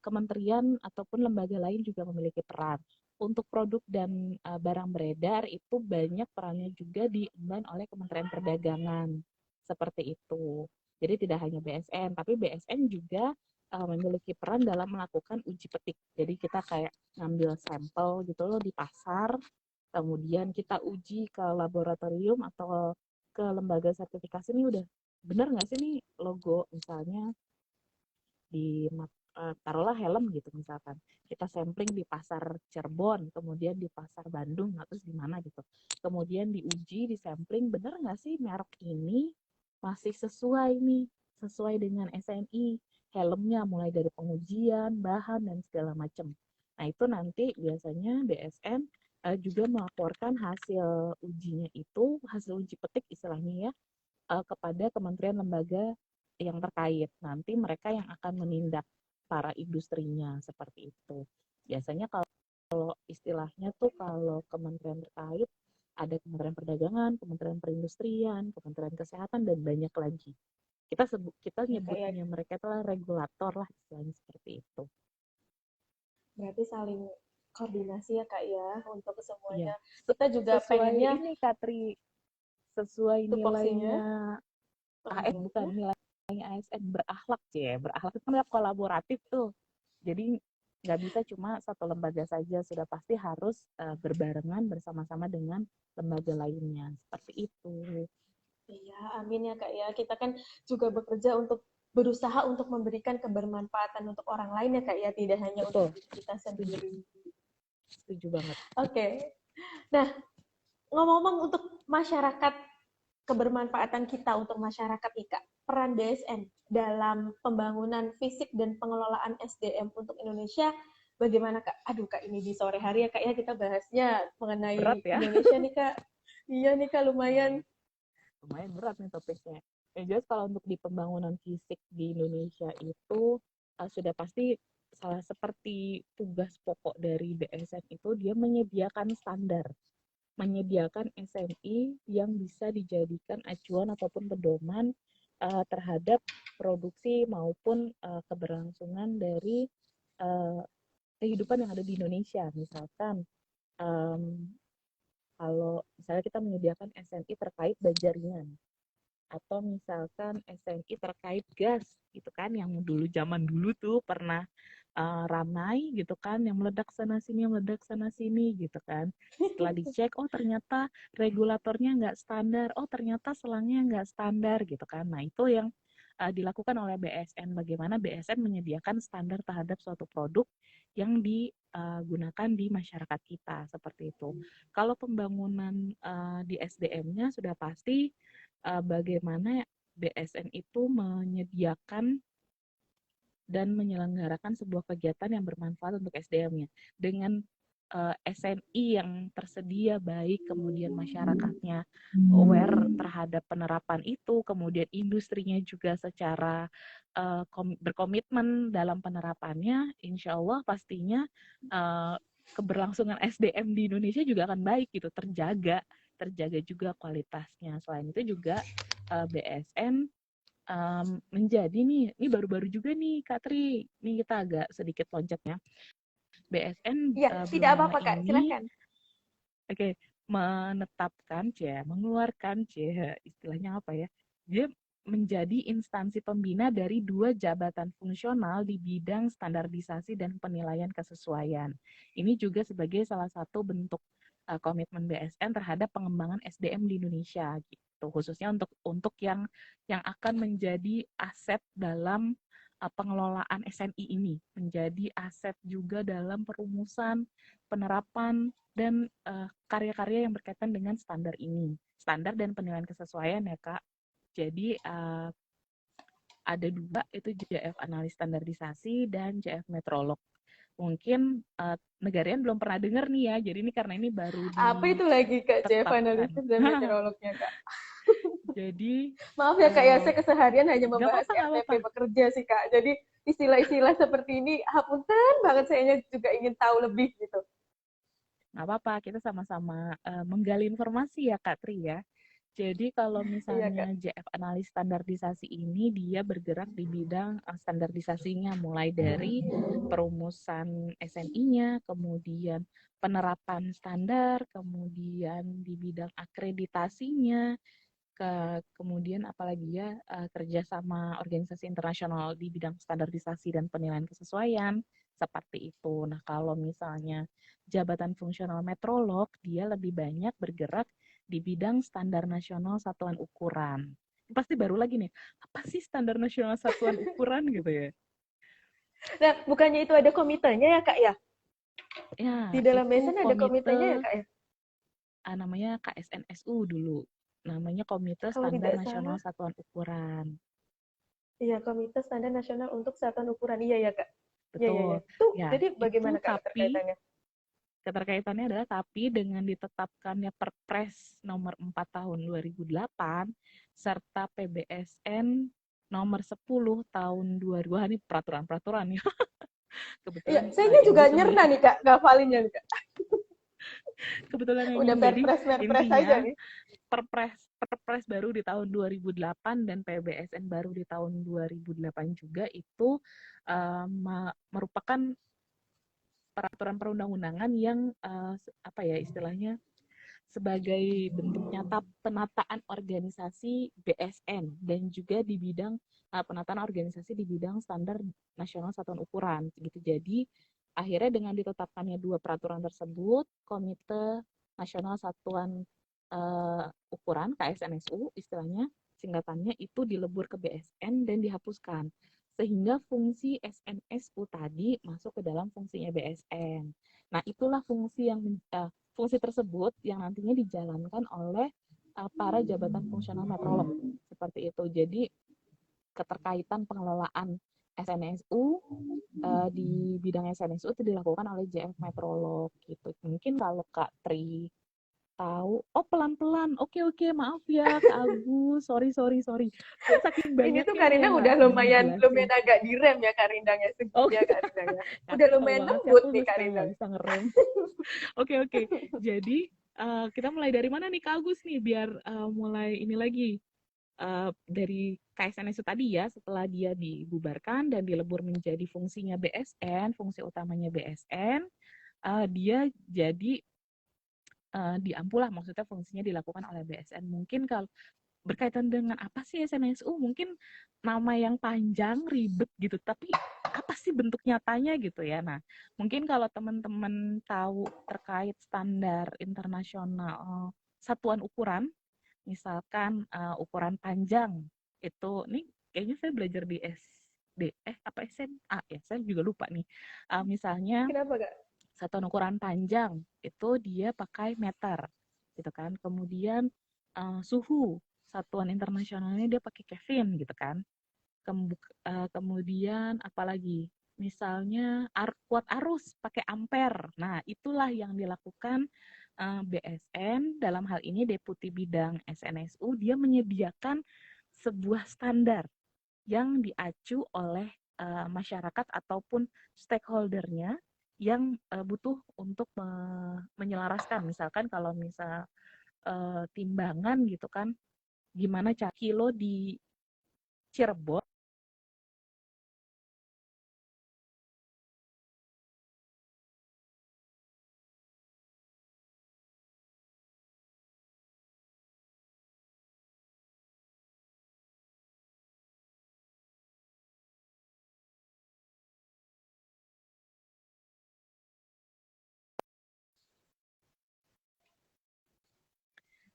kementerian ataupun lembaga lain juga memiliki peran. Untuk produk dan barang beredar itu banyak perannya juga diemban oleh Kementerian Perdagangan. Seperti itu. Jadi tidak hanya BSN, tapi BSN juga memiliki peran dalam melakukan uji petik. Jadi kita kayak ngambil sampel gitu loh di pasar, kemudian kita uji ke laboratorium atau ke lembaga sertifikasi, ini udah bener nggak sih nih logo misalnya di taruhlah helm gitu misalkan, kita sampling di pasar Cirebon, kemudian di pasar Bandung, nah terus di mana gitu, kemudian diuji, di sampling, bener nggak sih merek ini masih sesuai dengan SNI, helmnya mulai dari pengujian bahan dan segala macam. Nah itu nanti biasanya BSN juga melaporkan hasil ujinya itu, hasil uji petik istilahnya ya, kepada kementerian lembaga yang terkait. Nanti mereka yang akan menindak para industrinya seperti itu. Biasanya kalau istilahnya tuh, kalau kementerian terkait ada Kementerian Perdagangan, Kementerian Perindustrian, Kementerian Kesehatan, dan banyak lagi. Kita Ya, kayak nyebutnya mereka adalah regulator lah, istilahnya seperti itu. berarti saling koordinasi ya Kak ya untuk Iya. semuanya. Kita juga Sesuai pengennya ini Katri, sesuai tupoksinya, nilainya bukan nilainya ASN, berakhlak ya, berakhlak itu kan kolaboratif tuh, jadi nggak bisa cuma satu lembaga saja, sudah pasti harus berbarengan bersama-sama dengan lembaga lainnya seperti itu. iya, amin ya Kak ya. Kita kan juga bekerja untuk berusaha untuk memberikan kebermanfaatan untuk orang lain ya Kak ya, tidak hanya untuk Betul, diri kita setuju. sendiri. Setuju banget. Oke. Nah, ngomong-ngomong untuk masyarakat, kebermanfaatan kita untuk masyarakat nih Kak, peran BSN dalam pembangunan fisik dan pengelolaan SDM untuk Indonesia bagaimana Kak? Aduh Kak, ini di sore hari ya Kak ya, kita bahasnya Berat mengenai ya. Indonesia nih Kak. Iya nih Kak, lumayan. Lumayan berat nih topiknya. Yang jelas kalau untuk di pembangunan fisik di Indonesia itu sudah pasti salah seperti tugas pokok dari BSN itu dia menyediakan SNI yang bisa dijadikan acuan ataupun pedoman terhadap produksi maupun keberlangsungan dari uh, kehidupan yang ada di Indonesia. Misalkan um, kalau misalnya kita menyediakan SNI terkait bajaringan atau misalkan SNI terkait gas gitu kan yang dulu zaman dulu tuh pernah ramai gitu kan yang meledak sana sini gitu kan setelah dicek oh ternyata regulatornya nggak standar oh ternyata selangnya nggak standar gitu kan nah itu yang dilakukan oleh BSN bagaimana BSN menyediakan standar terhadap suatu produk yang digunakan di masyarakat kita seperti itu kalau pembangunan di SDM-nya sudah pasti bagaimana BSN itu menyediakan dan menyelenggarakan sebuah kegiatan yang bermanfaat untuk SDM-nya dengan SNI yang tersedia baik, kemudian masyarakatnya aware terhadap penerapan itu, kemudian industrinya juga secara berkomitmen dalam penerapannya, insya Allah pastinya keberlangsungan SDM di Indonesia juga akan baik gitu, terjaga juga kualitasnya. Selain itu juga BSN menjadi nih, ini baru-baru juga nih Kak Tri, ini kita agak sedikit loncatnya. BSN Iya, belum tidak lama apa-apa Kak, ini, silahkan. mengeluarkan istilahnya apa ya? Dia menjadi instansi pembina dari 2 jabatan fungsional di bidang standarisasi dan penilaian kesesuaian. Ini juga sebagai salah satu bentuk komitmen BSN terhadap pengembangan SDM di Indonesia gitu, khususnya untuk yang akan menjadi aset dalam pengelolaan SNI ini, menjadi aset juga dalam perumusan, penerapan dan karya-karya yang berkaitan dengan standar ini, standar dan penilaian kesesuaian ya Kak. Jadi ada 2 itu JF analis standarisasi dan JF metrolog. Mungkin negarian belum pernah dengar nih ya. Jadi ini karena ini baru Apa itu lagi Kak, JF ditetapkan. analisis dan meteorolognya Kak? Jadi Maaf ya Kak ya, saya keseharian hanya nggak membahas apa-apa nggak RTP apa-apa. bekerja sih Kak. Jadi istilah-istilah seperti ini, hapunten banget saya juga ingin tahu lebih gitu. Nggak apa-apa, kita sama-sama menggali informasi ya Kak Tri ya. Jadi kalau Iya Kak. misalnya JF analis standarisasi ini dia bergerak di bidang standarisasinya mulai dari perumusan SNI-nya, kemudian penerapan standar, kemudian di bidang akreditasinya, kemudian apalagi ya kerjasama organisasi internasional di bidang standarisasi dan penilaian kesesuaian seperti itu. Nah kalau misalnya jabatan fungsional metrolog dia lebih banyak bergerak di bidang standar nasional satuan ukuran. Pasti baru lagi nih apa sih standar nasional satuan ukuran gitu ya? Nah, bukannya itu ada komitenya ya Kak ya? Ya Di dalam itu BSN ada komite komitenya ya Kak ya? namanya KSNSU dulu, namanya Komite Kalau Standar tidak Nasional salah, Satuan Ukuran. iya Komite Standar Nasional untuk Satuan Ukuran. Iya ya Kak. Iya, iya, iya. Betul. Tuh, Ya, jadi itu bagaimana Kak tapi keterkaitannya? keterkaitannya adalah tapi dengan ditetapkannya Perpres nomor 4 tahun 2008 serta PBSN nomor 10 tahun 2000. Wah, ini peraturan-peraturan ya. Iya, Kebetulan saya juga Indonesia nyerna memiliki nih Kak, ngafalinnya nih Kak. kebetulan Udah memang jadi perpres aja intinya nih. Perpres baru di tahun 2008 dan PBSN baru di tahun 2008 juga itu merupakan peraturan perundang-undangan yang apa ya istilahnya sebagai bentuk nyata penataan organisasi BSN dan juga di bidang penataan organisasi di bidang standar nasional satuan ukuran gitu. Jadi akhirnya dengan ditetapkannya 2 peraturan tersebut, Komite Nasional Satuan Ukuran KSNSU istilahnya singkatannya itu dilebur ke BSN dan dihapuskan. sehingga fungsi SNSU tadi masuk ke dalam fungsinya BSN. Nah, itulah fungsi tersebut yang nantinya dijalankan oleh para jabatan fungsional metrolog seperti itu. Jadi keterkaitan pengelolaan SNSU di bidang SNSU itu dilakukan oleh JF Metrolog gitu. Mungkin kalau Kak Tri tahu, oh pelan-pelan, oke maaf ya Kak Agus, sorry. Saking Ini tuh banyaknya nih Karina yang udah harus lumayan dijelasin. agak direm ya Karindang ya, Oh, ya Karindang ya. Udah Kakak tahu lumayan banget sih, lembut aku nih sekali nggak Karindang. bisa ngerem. Oke. Jadi kita mulai dari mana nih Kak Agus nih biar mulai ini lagi. Dari KSNSU tadi ya, setelah dia dibubarkan dan dilebur menjadi fungsinya BSN, fungsi utamanya BSN, dia jadi diampulah, maksudnya fungsinya dilakukan oleh BSN. Mungkin kalau berkaitan dengan apa sih SNSU, mungkin nama yang panjang, ribet gitu, tapi apa sih bentuk nyatanya gitu ya. Nah, mungkin kalau teman-teman tahu terkait standar internasional satuan ukuran, misalkan ukuran panjang itu, nih kayaknya saya belajar di SD apa SMA ya, saya juga lupa nih. Misalnya Kenapa Kak? satuan ukuran panjang itu dia pakai meter gitu kan. Kemudian suhu satuan internasionalnya dia pakai Kelvin gitu kan. Kemudian apalagi misalnya kuat arus pakai ampere. Nah, itulah yang dilakukan BSN dalam hal ini Deputi Bidang SNSU, dia menyediakan sebuah standar yang diacu oleh masyarakat ataupun stakeholdernya yang butuh untuk menyelaraskan. Misalkan kalau timbangan gitu kan, gimana cara kilo di Cirebon.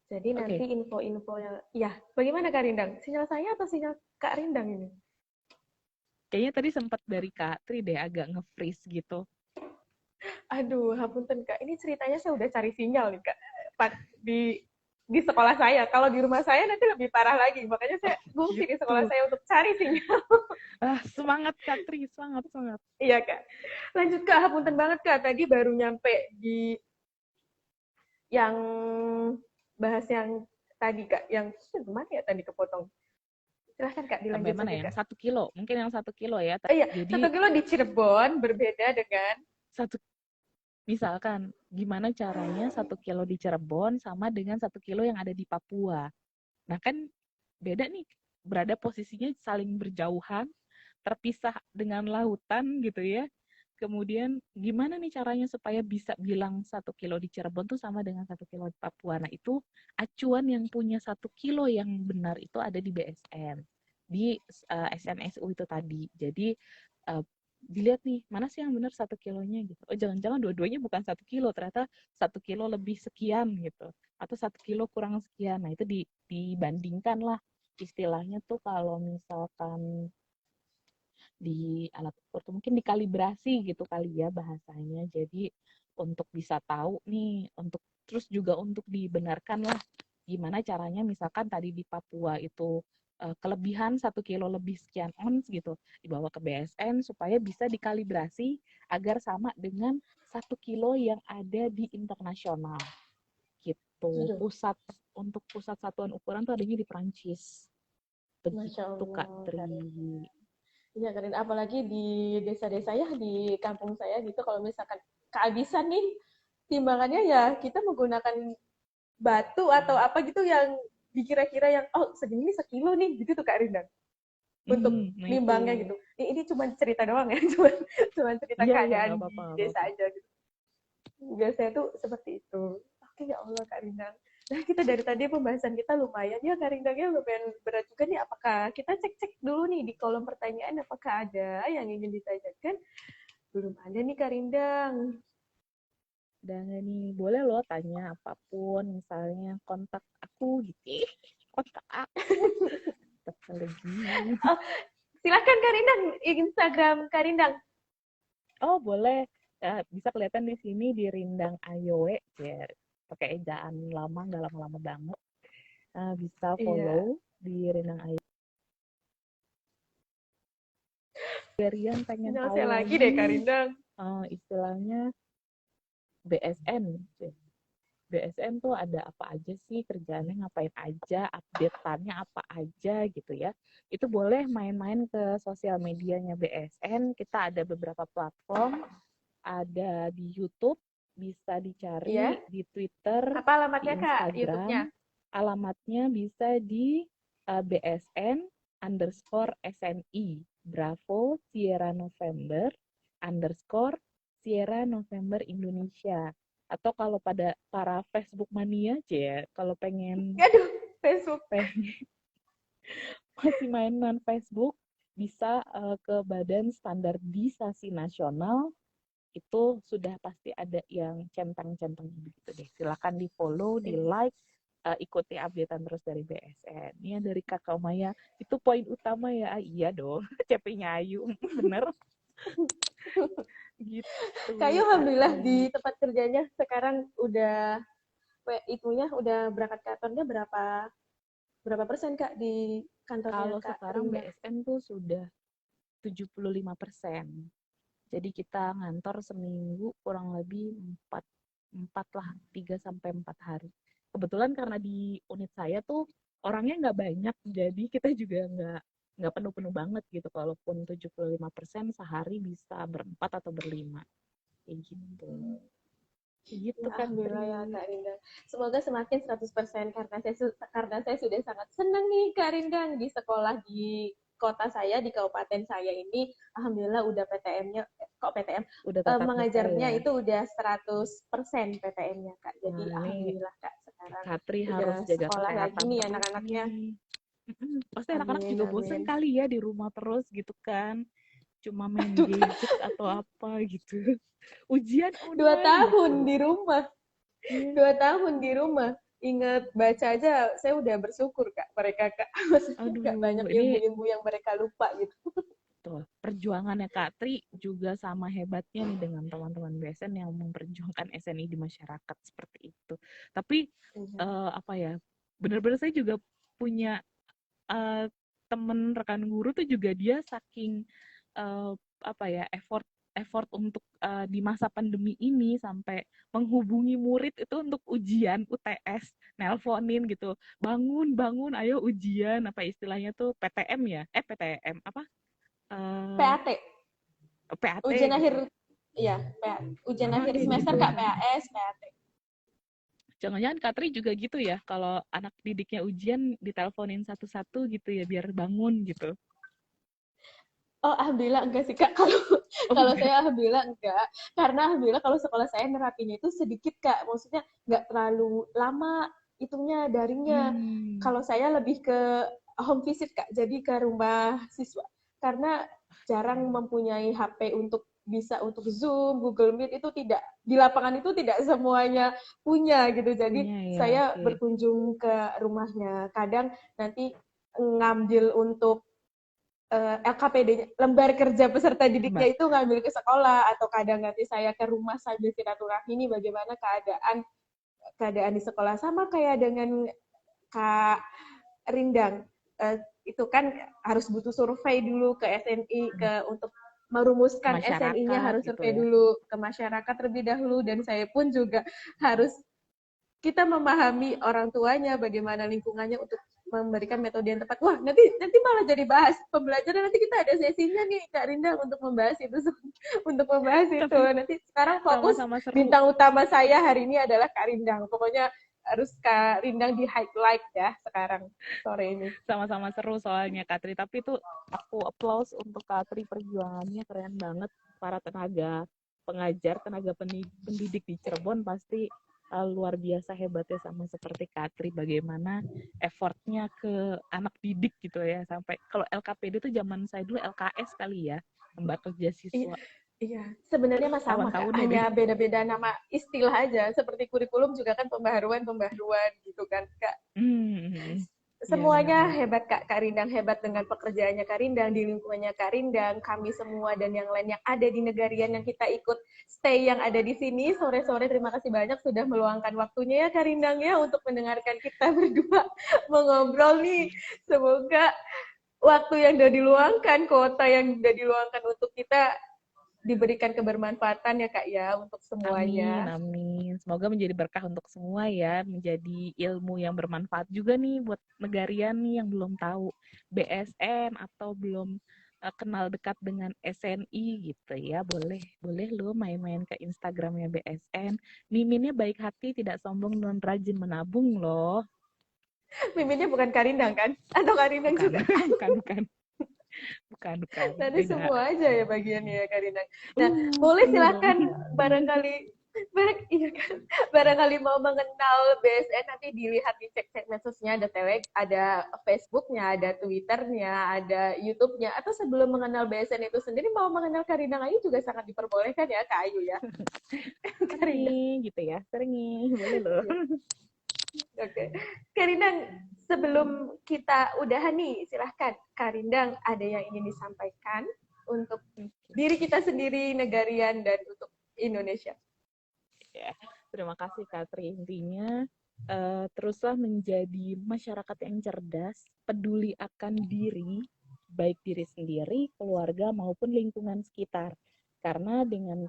Jadi nanti Oke, info-info yang, ya bagaimana Kak Rindang? Sinyal saya atau sinyal Kak Rindang ini? kayaknya tadi sempat dari Kak Tri deh agak nge-freeze gitu. Aduh, hapunten Kak. Ini ceritanya saya udah cari sinyal nih Kak. Di sekolah saya. Kalau di rumah saya nanti lebih parah lagi. Makanya Oh saya ngungsi di sekolah gitu. saya untuk cari sinyal. Semangat Kak Tri, semangat. Iya Kak. Lanjut Kak, hapunten banget Kak. Tadi baru nyampe di yang bahas yang tadi Kak. Yang mana ya tadi kepotong? Silahkan Kak, Sampai dilanjut mana lagi ya? Kak. 1 kilo, mungkin yang 1 kilo ya. Iya, Jadi 1 kilo di Cirebon berbeda dengan satu misalkan gimana caranya 1 kilo di Cirebon sama dengan 1 kilo yang ada di Papua. Nah kan beda nih, berada posisinya saling berjauhan, terpisah dengan lautan gitu ya. Kemudian gimana nih caranya supaya bisa bilang 1 kilo di Cirebon tuh sama dengan 1 kilo di Papua. Nah itu acuan yang punya 1 kilo yang benar itu ada di BSN, di SNSU itu tadi. Jadi uh, dilihat nih mana sih yang benar 1 kilonya gitu. Oh jangan-jangan dua-duanya bukan 1 kilo, ternyata 1 kilo lebih sekian gitu, atau 1 kilo kurang sekian. Nah itu dibandingkan lah istilahnya tuh kalau misalkan di alat ukur tuh mungkin dikalibrasi gitu kali ya bahasanya. Jadi untuk bisa tahu nih, untuk terus juga untuk dibenarkan lah gimana caranya misalkan tadi di Papua itu kelebihan 1 kilo lebih sekian ons gitu dibawa ke BSN supaya bisa dikalibrasi agar sama dengan 1 kilo yang ada di internasional gitu. Aduh, Untuk pusat satuan ukuran tuh adanya di Perancis. Masya Begitu Kak Allah, Karin. Tri. Iya, Karin. Apalagi di desa-desa ya, di kampung saya gitu, kalau misalkan kehabisan nih, timbangannya ya kita menggunakan batu atau apa gitu yang dikira-kira yang, oh segini nih 1 kilo nih, gitu tuh Kak Rindan. Untuk Nah itu. nimbangnya gitu. Ini cuma cerita doang ya, cuma cerita Iya, nggak keadaan apa-apa, di nggak desa apa-apa. aja gitu. Biasanya tuh seperti itu. Oke, ya Allah Kak Rindang. Nah, kita dari tadi pembahasan kita lumayan ya Kak Rindang ya, lumayan berat juga nih. Apakah kita cek-cek dulu nih di kolom pertanyaan apakah ada yang ingin ditanyakan? Belum ada nih Kak Rindang. Udah nggak nih, boleh loh tanya apapun, misalnya kontak aku gitu. Kontak aku. Tetap lagi. Silakan Kak Rindang, Instagram Kak Rindang. Oh, boleh. Bisa kelihatan di sini di Rindang Ayowe, ya. Pakai ejaan lama, nggak lama-lama banget. Bisa Iya. follow di Rindang Ayowe. Berian pengen Sinyal tahu saya lagi deh Kak lagi Rindang. istilahnya BSN. BSN tuh ada apa aja sih, kerjaannya ngapain aja, update-annya apa aja gitu ya. Itu boleh main-main ke sosial medianya BSN. Kita ada beberapa platform, ada di YouTube, bisa dicari Iya. di Twitter, Apa di alamatnya Kak YouTube-nya? Instagram. Alamatnya bisa di BSN underscore SNI. Bravo Sierra November underscore Sierra November Indonesia. Atau kalau pada para Facebook mania aja ya, kalau pengen Aduh, Facebook. masih mainan Facebook, bisa ke Badan Standarisasi Nasional, itu sudah pasti ada yang centang-centang begitu deh. Silakan di follow, di like, ikuti updatean terus dari BSN. Ini dari Kakak Maya, itu poin utama ya. Iya dong, CP-nya Ayu, bener. Gitu, Kayu Kak alhamdulillah di Ayu. tempat kerjanya sekarang udah itunya udah berangkat kantornya berapa berapa persen Kak di kantornya Kalau Kak sekarang Rinda? BSN tuh sudah 75%. Jadi kita ngantor seminggu kurang lebih 4 lah, 3 sampai 4 hari. Kebetulan karena di unit saya tuh orangnya nggak banyak, jadi kita juga nggak penuh-penuh banget gitu. Kalaupun 75% sehari bisa berempat atau berlima. Kayak gitu. Gitu, Ya, Kak alhamdulillah ya Tri. Kak Rindang. Semoga semakin 100% karena saya sudah sangat senang nih Kak Rindang di sekolah di kota saya di kabupaten saya ini alhamdulillah udah PTM-nya kok PTM Udah tatap muka mengajarnya ya. itu udah 100% PTM-nya Kak. Jadi Wah, ini alhamdulillah Kak sekarang Kak Tri udah harus jaga sekolah lagi kesehatan nih terus anak-anaknya. nih. Pasti anak-anak Amin juga bosen amin. kali ya di rumah terus gitu kan. Cuma main Aduh Kak, gadget atau apa gitu. Ujian 2 online tahun gitu. di rumah. Iya. 2 tahun di rumah. Ingat baca aja, saya udah bersyukur Kak. Mereka Kak, maksudnya nggak banyak Aduh, ini ilmu-ilmu yang mereka lupa gitu. tuh perjuangannya Kak Tri juga sama hebatnya nih dengan teman-teman BSN yang memperjuangkan SNI di masyarakat seperti itu. Tapi Iya. apa ya? Benar-benar saya juga punya eh, temen rekan guru tuh juga dia saking eh, apa ya effort effort untuk di masa pandemi ini sampai menghubungi murid itu untuk ujian UTS, nelponin gitu, bangun bangun ayo ujian, apa istilahnya tuh PTM ya, PTM apa, eh PAT, PAT ujian gitu. akhir, iya, PAT. Ujian akhir Kayak semester gitu. Kak, PAS, PAT. Jangan-jangan Katri juga gitu ya, kalau anak didiknya ujian diteleponin satu-satu gitu ya biar bangun gitu. Oh, alhamdulillah enggak sih Kak. Kalau Oh kalau enggak. saya alhamdulillah enggak. Karena alhamdulillah kalau sekolah saya nerapinya itu sedikit Kak. Maksudnya enggak terlalu lama hitungnya daringnya. Hmm. Kalau saya lebih ke home visit Kak. Jadi ke rumah siswa. Karena jarang mempunyai HP untuk bisa untuk Zoom, Google Meet itu tidak di lapangan itu tidak semuanya punya gitu. Jadi Punya ya, saya oke. berkunjung ke rumahnya. Kadang nanti ngambil untuk LKPD-nya, lembar kerja peserta didiknya Mbak. itu ngambil ke sekolah atau kadang nanti saya ke rumah sambil silaturahmi ini bagaimana keadaan keadaan di sekolah sama kayak dengan Kak Rindang. Itu kan harus butuh survei dulu ke SNI Hmm. ke untuk merumuskan SNI-nya Masyarakat harus gitu survei ya. dulu ke masyarakat terlebih dahulu dan saya pun juga harus kita memahami orang tuanya, bagaimana lingkungannya untuk memberikan metode yang tepat. Wah, nanti nanti malah jadi bahas pembelajaran. Nanti kita ada sesinya nih, Kak Rinda, untuk membahas itu. Untuk membahas itu. Tapi Nanti sekarang fokus sama-sama seru. bintang utama saya hari ini adalah Kak Rindang. Pokoknya harus Kak Rindang di highlight ya sekarang sore ini. Sama-sama seru soalnya Katri. Tapi tuh aku applause untuk Katri, perjuangannya keren banget. Para tenaga pengajar, tenaga pendidik di Cirebon pasti luar biasa hebatnya, sama seperti Katri. Bagaimana effortnya ke anak didik gitu ya. Sampai kalau LKPD itu zaman saya dulu LKS kali ya, lembar kerja Iya, siswa. iya. Sebenarnya mah sama, Kak. Tahun-tahunnya deh. Hanya beda-beda nama istilah aja. Seperti kurikulum juga kan pembaharuan-pembaharuan gitu kan, Kak. Hmm. Semuanya benar. hebat Kak Rindang, hebat dengan pekerjaannya Kak Rindang, di lingkungannya Kak Rindang, kami semua dan yang lain yang ada di Negarian yang kita ikut stay yang ada di sini. Sore-sore terima kasih banyak sudah meluangkan waktunya ya Kak Rindang ya untuk mendengarkan kita berdua mengobrol nih. Semoga waktu yang sudah diluangkan, kuota yang sudah diluangkan untuk kita diberikan kebermanfaatan ya Kak ya untuk Amin, semuanya. amin. Semoga menjadi berkah untuk semua ya, menjadi ilmu yang bermanfaat juga nih buat Negarian nih yang belum tahu BSN atau belum kenal dekat dengan SNI gitu ya. Boleh, boleh lo main-main ke Instagramnya BSN. Miminnya baik hati, tidak sombong dan rajin menabung loh. Miminnya bukan Kak Rindang kan? Atau Kak Rindang Bukan, juga? bukan, bukan, bukan, Nanti beda. semua aja ya bagiannya ya Karina. Nah, boleh Semua dong. silakan barangkali iya kan? Barangkali mau mengenal BSN nanti dilihat di cek-cek medsosnya ada ada Facebooknya, ada Twitternya, ada YouTube-nya. Atau sebelum mengenal BSN itu sendiri mau mengenal Karina Ayu juga sangat diperbolehkan ya Kak Ayu ya. Sering Karina. nih, gitu ya. Sering nih, boleh loh. Iya. Oke. Karindang, sebelum kita udahan nih, silahkan Karindang ada yang ingin disampaikan untuk diri kita sendiri, Negarian, dan untuk Indonesia. Ya, terima kasih Katri. Intinya teruslah menjadi masyarakat yang cerdas, peduli akan diri, baik diri sendiri, keluarga maupun lingkungan sekitar. Karena dengan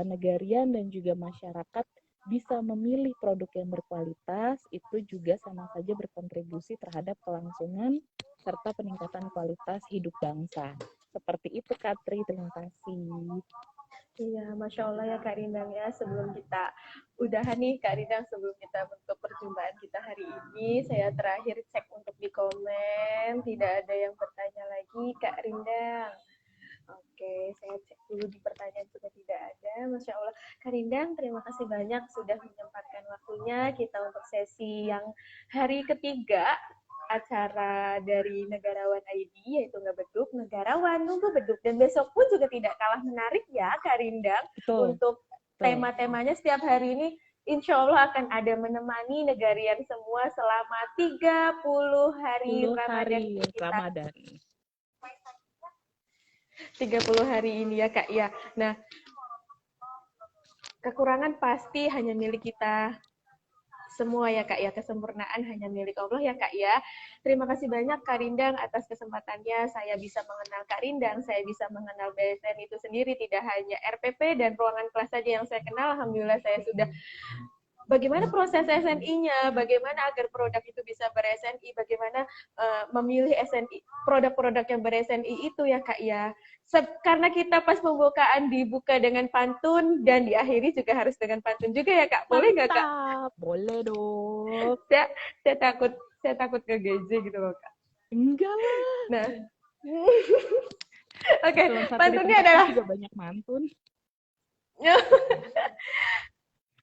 Negarian dan juga masyarakat bisa memilih produk yang berkualitas, itu juga sama saja berkontribusi terhadap kelangsungan serta peningkatan kualitas hidup bangsa. Seperti itu, Katri. Terima kasih. Iya, Masya Allah ya Kak Rindang ya. Sebelum kita udahan nih Kak Rindang, sebelum kita menutup perjumpaan kita hari ini, saya terakhir cek untuk di komen. Tidak ada yang bertanya lagi Kak Rindang. Oke, saya cek dulu di pertanyaan juga tidak ada. Masya Allah. Kak Rindang, terima kasih banyak sudah menyempatkan waktunya kita untuk sesi yang hari ketiga acara dari Negarawan ID, yaitu Nggak Beduk, Negarawan Nunggu Beduk. Dan besok pun juga tidak kalah menarik ya, Kak Rindang, Betul, untuk betul. tema-temanya setiap hari ini. Insya Allah akan ada menemani Negarian semua selama 30 hari 10 Ramadan hari ini kita. Ramadan. 30 hari ini ya Kak ya. Nah, kekurangan pasti hanya milik kita semua ya Kak ya, kesempurnaan hanya milik Allah ya Kak ya. Terima kasih banyak Kak Rindang atas kesempatannya, saya bisa mengenal Kak Rindang, saya bisa mengenal BSN itu sendiri, tidak hanya RPP dan ruangan kelas saja yang saya kenal, Alhamdulillah saya sudah bagaimana proses SNI-nya, bagaimana agar produk itu bisa ber-SNI, bagaimana memilih SNI, produk-produk yang ber-SNI itu ya Kak ya. Karena kita pas pembukaan dibuka dengan pantun dan diakhiri juga harus dengan pantun juga ya Kak. Boleh nggak Kak? Mantap, boleh dong. Saya, saya takut ke GJ gitu loh Kak. Enggak lah. Nah, oke, Satu di pantunnya tempatku adalah juga banyak mantun.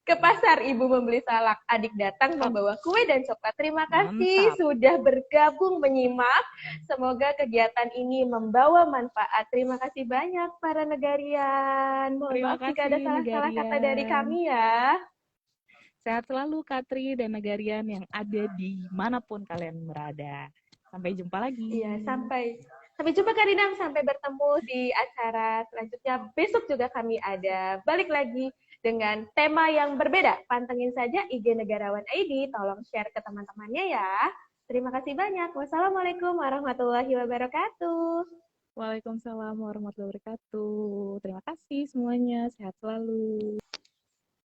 ke pasar, ibu membeli salak, adik datang Oh, membawa kue dan coklat. Terima kasih mantap. sudah bergabung menyimak. Semoga kegiatan ini membawa manfaat. Terima kasih banyak para negarian. Mohon Terima maaf jika ada kasih salah-salah kata dari Negarian. kami ya. Sehat selalu Katri dan Negarian yang ada di manapun kalian berada. Sampai jumpa Iya, lagi. sampai jumpa Kak Dinang, sampai bertemu di acara selanjutnya. Besok juga kami ada balik lagi dengan tema yang berbeda. Pantengin saja IG Negarawan ID, tolong share ke teman-temannya ya. Terima kasih banyak. Wassalamualaikum warahmatullahi wabarakatuh. Waalaikumsalam warahmatullahi wabarakatuh. Terima kasih semuanya. Sehat selalu.